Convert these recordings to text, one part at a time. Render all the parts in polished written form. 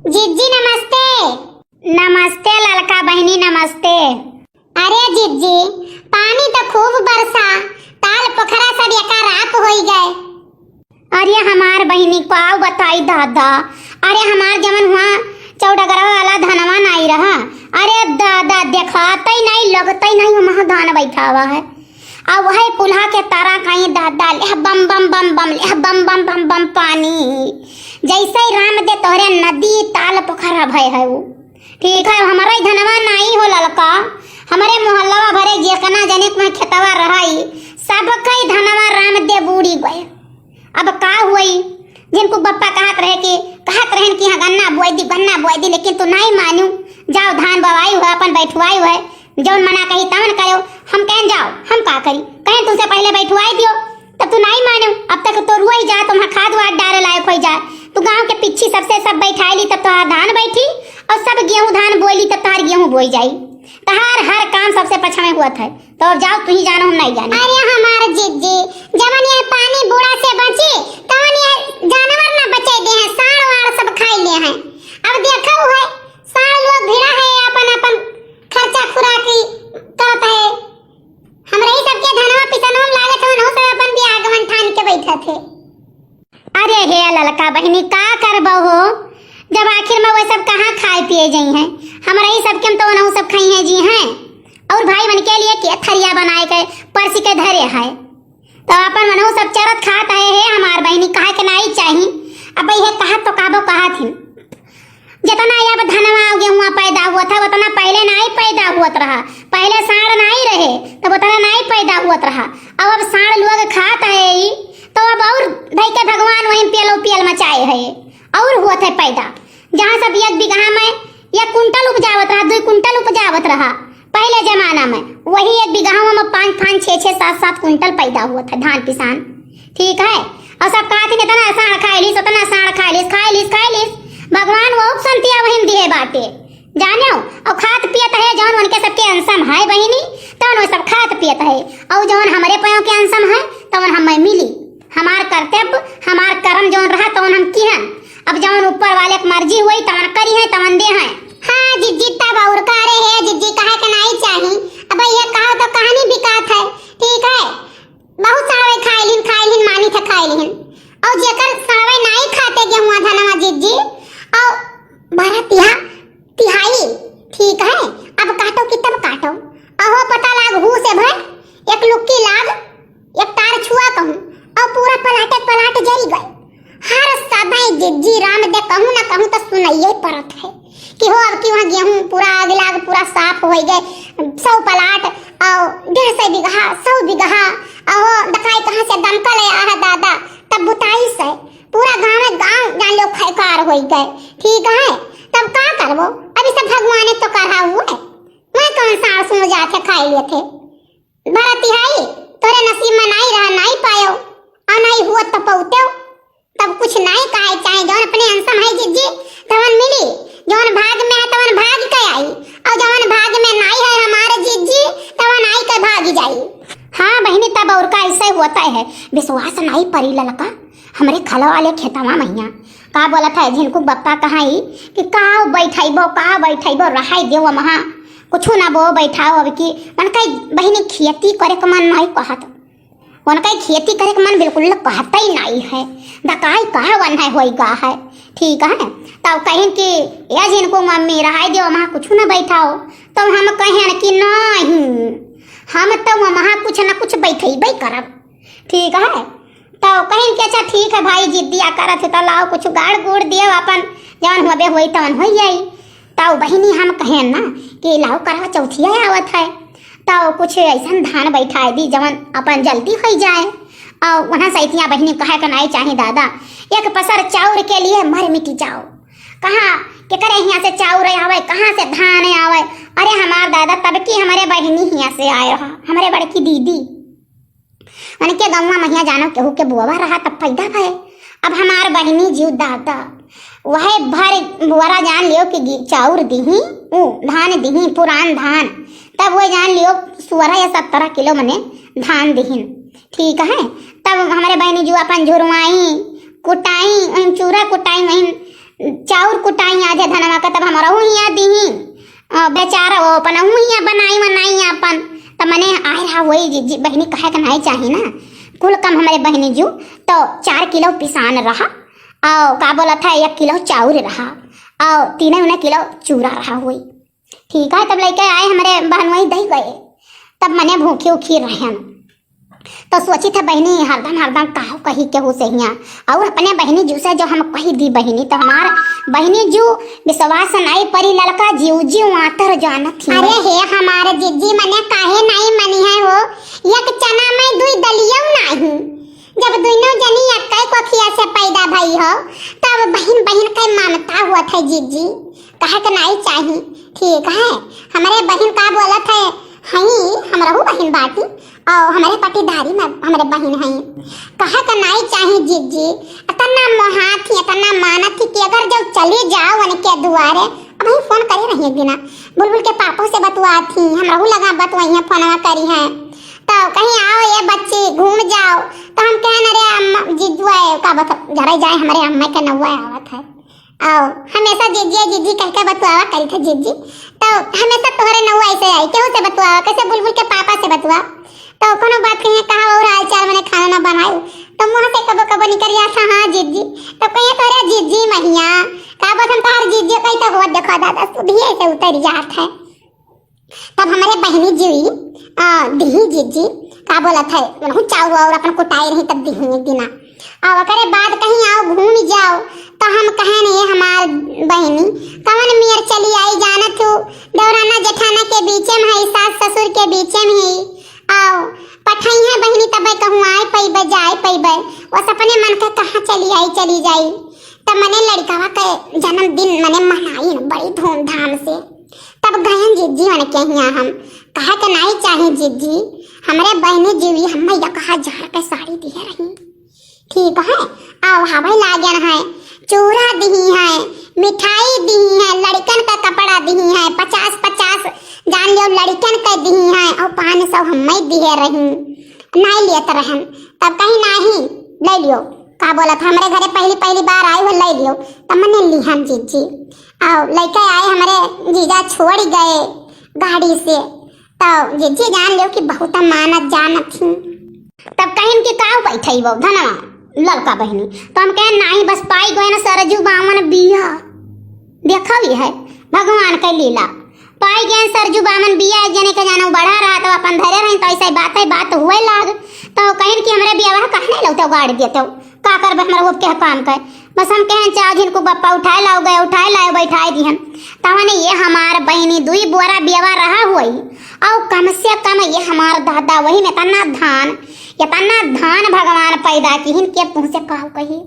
जिज्जी नमस्ते। नमस्ते ललका बहनी नमस्ते। अरे जिज्जी, पानी तो खूब बरसा, ताल पोखरा सब एका रात होई गए। अरे हमार बहनी को आओ बताई दादा। अरे हमार जमन हुआ चौड़गरवा वाला धनवा नहीं रहा। अरे दादा देखाते ही नहीं लगते ही नहीं वहाँ धान बैठा हुआ है। अब वही पुल्हा के तारा कहीं दादा ले बम बम बम बम ले बम बम बम बम पानी जैसे ही राम दे तोहरे नदी ताल पोखरा भय है वो। ठीक है हमारा धनवा नहीं हो ललका। हमारे मोहल्ला भरे जेकना जने में खेतवा रहाई सब कई धनवा राम दे बूढ़ी गए। अब का हुई जिनको बप्पा कहत रहे कि हाँ गन्ना बोई दी लेकिन तू नहीं मानू। जाओ धान बवाई हुआ अपन बैठवाई हुआ जौन मना कही तवन करो। हम कहें जाओ हम का करी कहें तुमसे पहले बैठवाई दियो तब तू नहीं मानो। अब तक तो रुआ ही जा तुम्हारा खाद वाद डाले लायक हो जाए। तू गांव के पीछे सबसे सब बैठाई ली तब तो धान बैठी और सब गेहूं धान बोली तब तहार गेहूं बोई जाई। तहार हर काम सबसे पछा में हुआ था। तो अब जाओ तू ही जानो हम नहीं जाने। अरे हमार जिज्जी जवन ये पानी बूढ़ा से बची तवन ये जानवर ना बचे दे हैं, साड़ वाड़ सब खाई ले हैं। अब देखा हुआ है साड़ लोग भिड़ा है अपन अपन खर्चा खुराकी करत है। हमरा ही सबके धनवा पिसनवा लागत हो न सब अपन भी आगमन ठान के बैठा थे। अरे हे ललका बहनी का करबो हो जब आखिर में वो सब कहाँ खाए पिए जाई हैं। हमारा ही सबके तो नहु सब खाई हैं जी हैं। और भाई बन के लिए के थरिया बनाए के परसी के धरे है तो अपन मनहु सब चरत खात है हमार बहनी कहा के नहीं चाहिए। अब ये कहा तो काबो कहा थी जितना अब धनवा गेहुआ पैदा हुआ था उतना पहले नहीं पैदा हुआ रहा। पहले साड़ नहीं रहे तब उतना नहीं पैदा हुआ रहा। अब साड़ लोग खात है तो अब और भाई के भगवान वहीं पेल मचाए है और हुआ था पैदा। जहाँ सब एक बीघा में 1 कुंटल उपजावत रहा 2 कुंटल उपजावत रहा पहले जमाना में, वही 1 बीघा में 5-5 6-6 7-7 कुंटल पैदा हुआ था धान पिसान। ठीक है और सब कहा थी इतना साड़ खाए लिस उतना साड़ खाए लिस भगवान वो संतिया वहीं दिए बाटे जानो। और खात पियत है जौन उनके सबके अंशम है बहिनी तौन वो सब खात पियत है। और जौन हमारे पयों के अंशम है तौन हमें मिली। हमार कर्तव्य हमार कर्म जौन रहा तौन हम किहन। अब जौन ऊपर वाले की मर्जी हुई तवन करी है तवन दे है। हाँ जिज्जी तब और करे है जिज्जी कहा के नहीं चाहिए। अब ये कहा तो कहानी बिकात है। ठीक है बहुत सारे खाई लिन मानी थे खाई लिन और जेकर सारे नहीं खाते गेहुआ धनवा जिज्जी और भरा तिहाई। ठीक है अब काटो कि तब काटो अहो पता लाग हु से भर एक लुक्की लाग एक तार छुआ कहूं और पूरा पलाट जल गए। हर सदाई जिज्जी राम दे कहूं ना कहूं तो सुनाइए पड़त है कि हो अब कि वहाँ गेहूं पूरा आग लाग पूरा साफ हो गए 100 पलाट और 150 बीघा 100 बीघा और दकाई कहाँ से दमकल आया है दादा तब बुताई से पूरा गांव जान लो खैकार हो गए। ठीक है तब का करबो अभी सब भगवान तो करा हुआ है। मैं कौन सा सुन जाते खाई लिए थे बड़ा तिहाई तोरे नसीब में नहीं रहा नहीं पायो और नहीं हुआ तो पौते तब कुछ नहीं कहे चाहे जौन अपने अंशम है जिज्जी तवन मिली जौन भाग में है तवन भाग के आई और जौन भाग में नहीं है हमारे जिज्जी तवन आई के भाग जाई। हाँ बहनी तब और का ऐसा होता है विश्वास नहीं परी ललका। हमारे खला वाले खेतवा मैया का बोला था जिनको बप्पा कहाई कि का बैठाइबो रहाई देव वहाँ कुछ ना बो बैठाओ। अब की मन कई बहनी खेती करे के मन नहीं कहत उनका खेती करे के मन बिल्कुल कहता ही नहीं है। दकाई कहा वन है होई गा है। ठीक है तब कहें कि या जिनको मम्मी रहाई दो वहाँ कुछ ना बैठाओ तो हम कहें कि नहीं हम तो वहाँ कुछ ना कुछ बैठेबे करब। ठीक है तो कहें कि अच्छा ठीक है भाई जिद्दिया करत है तो लाओ कुछ गाड़ गुड़ दियो अपन जवन होबे होई तवन हो जाई। तो बहिनी हम कहें ना कि लाओ करवा चौथिया आवत है तो कुछ ऐसा धान बैठा दी जवन अपन जल्दी हो जाए। और वहाँ सैतिया बहनी कहा के नहीं चाहिए दादा एक पसर चाउर के लिए मर मिटी जाओ कहाँ के करे यहाँ से चाउर आवे कहाँ से धान आवे। अरे हमार दादा तब की हमारे बहनी यहाँ से आए रहा हमारे बड़की दीदी उनके गाँव में महिया जानो केहू के बुआ रहा तब पैदा भय। अब हमार बहनी जीव दादा वह भर बुआरा जान लियो कि चाउर दीही धान दीही पुरान धान तब वो जान लियो 16 या 17 किलो मने धान दीहिन। ठीक है तब हमारे बहनी जो अपन झुरवाई कुटाई चूरा कुटाई वहीं चाउर कुटाई आधे धनवा का, तब हमारा हिया दीही बेचारा वो अपन हिया बनाई बनाई अपन, तब मने आए रहा वही जिज्जी बहनी कहे का नहीं चाहिए ना, कुल कम हमारे बहनी जू तो 4 किलो पिसान रहा, और का बोला था 1 किलो चाउर रहा, और 3 किलो चूरा रहा हुई। ठीक है, तब लेके आए हमारे बहन वही दही गए, तब मने भूखी उखी रहे, तो सोची था बहनी हरदम हरदम काहो कही के हो सहिया, और अपने बहनी जू से जो हम कही दी बहनी, तो हमार बहनी जू विश्वास नहीं परी ललका जीव जीव आतर जानत थी। अरे हे हमारे जिज्जी मने काहे नहीं मनी है हो, एक चना में 2 दलिया नहीं, जब दोनों जनी एक कोखिया से पैदा भई हो, तब बहन बहन का ममता हुआ था जिज्जी, कहे के नहीं चाहिए। ठीक है, हमारे बहन का बोला था हई हमरा हो बहन बाटी, और हमारे पटीदारी में हमारे बहन है, कहा का नहीं चाहिए जिज्जी, इतना मोहा थी इतना माना थी कि अगर जब चले जाओ उनके दुआरे, अब ही फोन करे रही एक दिन बुलबुल के पापा से बतवा थी, हमरा हो लगा बतवाई फोनवा करी है, तो कहीं आओ ये बच्ची घूम जाओ, तो हम कहन अरे अम्मा जिज्जू आए का बता जरा जाए हमारे अम्मा का नौवा आवत है, और हमेशा जिज्जी जिज्जी कह के बतवा करी था जिज्जी, तो हमेशा तोहरे नौवा ऐसे आई केहू से बतवा, कैसे बुलबुल के पापा से बतवा, तो कोनो बात कहिए कहा और हाल चाल मैंने खाना ना बनायो, तो मुंह से कबो कबो निकल गया था हाँ जिज्जी, तो कहिए तोरे जिज्जी महिया का बात हम तार जिज्जी कही तो हो देखा दादा सुधिए से उतर जात है। तब हमारे बहनी जी दिही जिज्जी का बोला था मनहु चाउ और अपन कुटाई रही, तब दिही एक दिना, और करे बाद कहीं आओ घूम जाओ, तो हम कहे नहीं हमार बहनी कवन मियर चली आई जानत हो, दौराना जेठाना के बीच में है, सास ससुर के बीच में है, आओ पठाई है बहनी तब कहूँ आए पैबे जाए पैबे, वो सपने मन का कहाँ चली जाई, तब मने लड़कावा के जन्मदिन मने मनाई बड़ी धूमधाम से, तब गए जिज्जी मन के यहाँ हम कहा के नहीं चाहे जिज्जी, हमारे बहनी जीवी हमें 1000 के साड़ी दिए रही। ठीक है, आओ हवाई लागन है, चूरा दी है, मिठाई दी है, लड़कन का कपड़ा दी है, 50 जान लियो लड़कन का दी है, और 500 हमें दिए रही, नहीं लेते रहन, तब कहीं नहीं ले लियो, का बोला था हमारे घरे पहली बार आई हो ले लियो, तब मैंने लिहन जिज्जी, और लेके आए हमारे जीजा छोड़ गए गाड़ी से, तो जिज्जी जान लियो कि बहुत मानत जानत थी, तब कहीं की का बैठई वो धनवा लड़का बहनी, तो हम कहे नहीं बस पाई गए ना सरजू बामन बिया, देखा भी है भगवान का लीला, पाई गए सरजू बामन बिया, एक जने के जाना बढ़ा रहा तो अपन धरे रही, तो ऐसा बात हुए लाग, तो कहीं कि हमारे बिया कहने लगते गाड़ी देते का कर हमारा वो क्या काम कर, बस हम कहें चाह जिनको बप्पा उठाए लाओ बैठाए दी हम, तब ये हमार बहनी 2 बोरा बियावा रहा हुई, और कम से कम ये हमार दादा वही में इतना धान भगवान पैदा की के मुँह से कहो कही,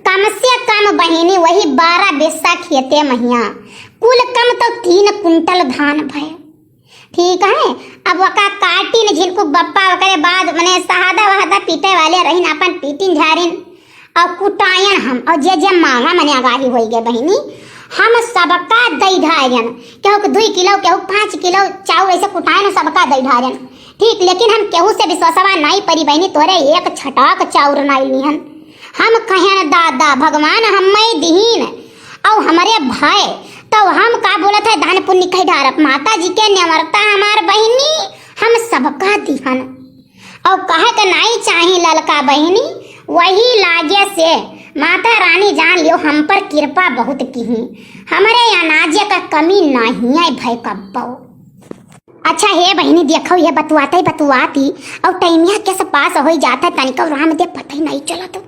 कम से कम बहनी वही 12 बेसा खेते महिया, कुल कम तो 3 कुंटल धान भय। ठीक है, अब वका काटिन जिनको बप्पा वकरे बाद मने सहादा वहादा पीटे वाले रहीन अपन पीटिन झारिन, और कुटायन हम, और जे मांगा मने आगाही होई गए बहनी, हम सबका दई ढायन, केहू 2 किलो केहू 5 किलो चाउर ऐसे कुटायन सबका दई ढायन। ठीक, लेकिन हम केहू से विश्वासवा नहीं परी बहनी, तोरे एक छटाक चाउर नहीं लिहन, हम कहन दादा भगवान हमें दीन, और हमारे भाई तो हम का बोला था दान पुण्य कह डारप, माता जी के नेवरता हमार बहनी हम सबका दिहन, और कहे के नहीं चाहिए ललका बहनी, वही लागे से माता रानी जान लियो हम पर कृपा बहुत की, हमारे अनाज का कमी नहीं है भाई कब्बो। अच्छा हे बहनी देखो ये बतुआती और टाइमिया के पास हो जाता है, तनिक राम दे पता ही नहीं चला तो।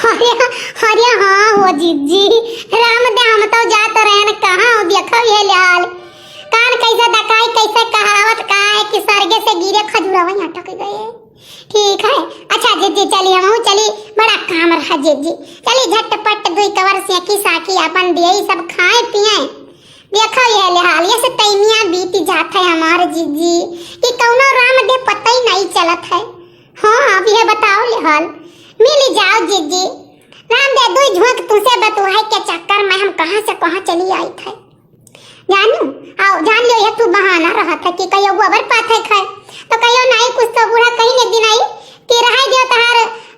अरे हाँ हो जीजी राम दे हम तो जाते रहे कहाँ हो, देखो ये लाल कान कैसे दकाई कैसे कहावत का है कि सरगे से गिरे खजूरवा अटक गए। ठीक है, अच्छा जीजी चली हम चली, बड़ा काम रहा जीजी, चली झटपट 2 कवर से की साकी अपन दिए सब खाए पिए, देखो ये हाल ये से तैमिया बीत जाता है हमारे जीजी कि कौनो राम दे पता ही नहीं चलत है। हाँ अब ये बताओ ले हाल मिल जाओ जीजी, राम दे 2 झोंक तुझसे बतुआई के चक्कर में हम कहाँ से कहाँ चली आई थे, जानू आओ जान लियो ये तू बहाना रहा था कि कहियो गोबर पाथे खाए, तो कहियो नहीं कुछ तो बूढ़ा कहीं ने दिन आई कि रहा दियो तहार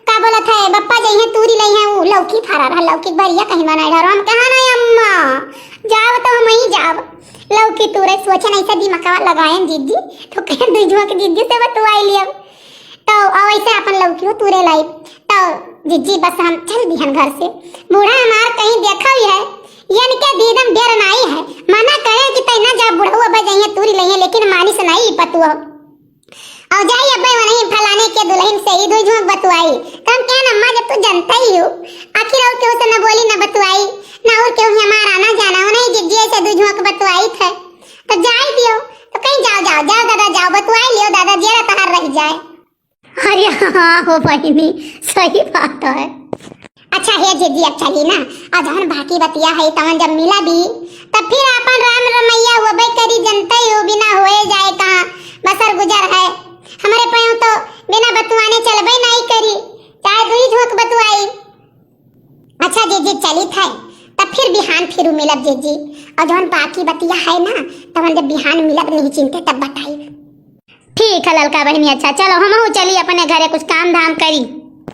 का बोलत है बप्पा जइहे तूरी लई है उ लौकी थारा रहा लौकी भरिया कहीं बनाई रहा हम कहा नहीं अम्मा जाओ तो हम ही जाओ लौकी तूरे सोचे नहीं से दिमाग लगाए दीदी तो कहे दूजवा के दीदी से बतवाई लिया तो ऐसे अपन लौकी तूरे लाई तो जीजी बस हम चल दिहन घर से बूढ़ा हमार कहीं देखा ही है यानी के दीदम डेर नहीं है मना करे कि तैना जा बुढ़वा बजाइए तूरी लई है लेकिन मानी से नहीं पतुआ और जाई अब्बे नहीं फलाने के दुल्हन से ही दुई झोंक बतवाई तुम क्या अम्मा जब तू जानता ही हो आखिर और क्यों से न बोली न बतवाई ना और क्यों हमारा आना जाना हो नहीं जिज्जी से दुई झोंक बतवाई थे तो जाई दियो तो कहीं जाओ जाओ जाओ दादा जाओ बतवाई लियो दादा जेरा तहार रह जाए अरे हाँ हो बहिनी सही बात है। अच्छा है जिज्जी अब चली ना और जहन बाकी बतिया है तवन जब मिला भी तब फिर अपन राम रमैया होबे करी जनता ही हो बिना होए जाए कहाँ बसर गुजर है हमारे पयों तो बिना बतवाने चलबे नहीं करी चाहे दुई झोंक बतवाई। अच्छा जीजी चली थे तब फिर बिहान फिर मिलब जीजी और जौन बाकी बतिया है ना तब जब बिहान मिलब नहीं चिंते तब बताई। ठीक है ललका बहनी अच्छा चलो हम चली अपने घरे कुछ काम धाम करी।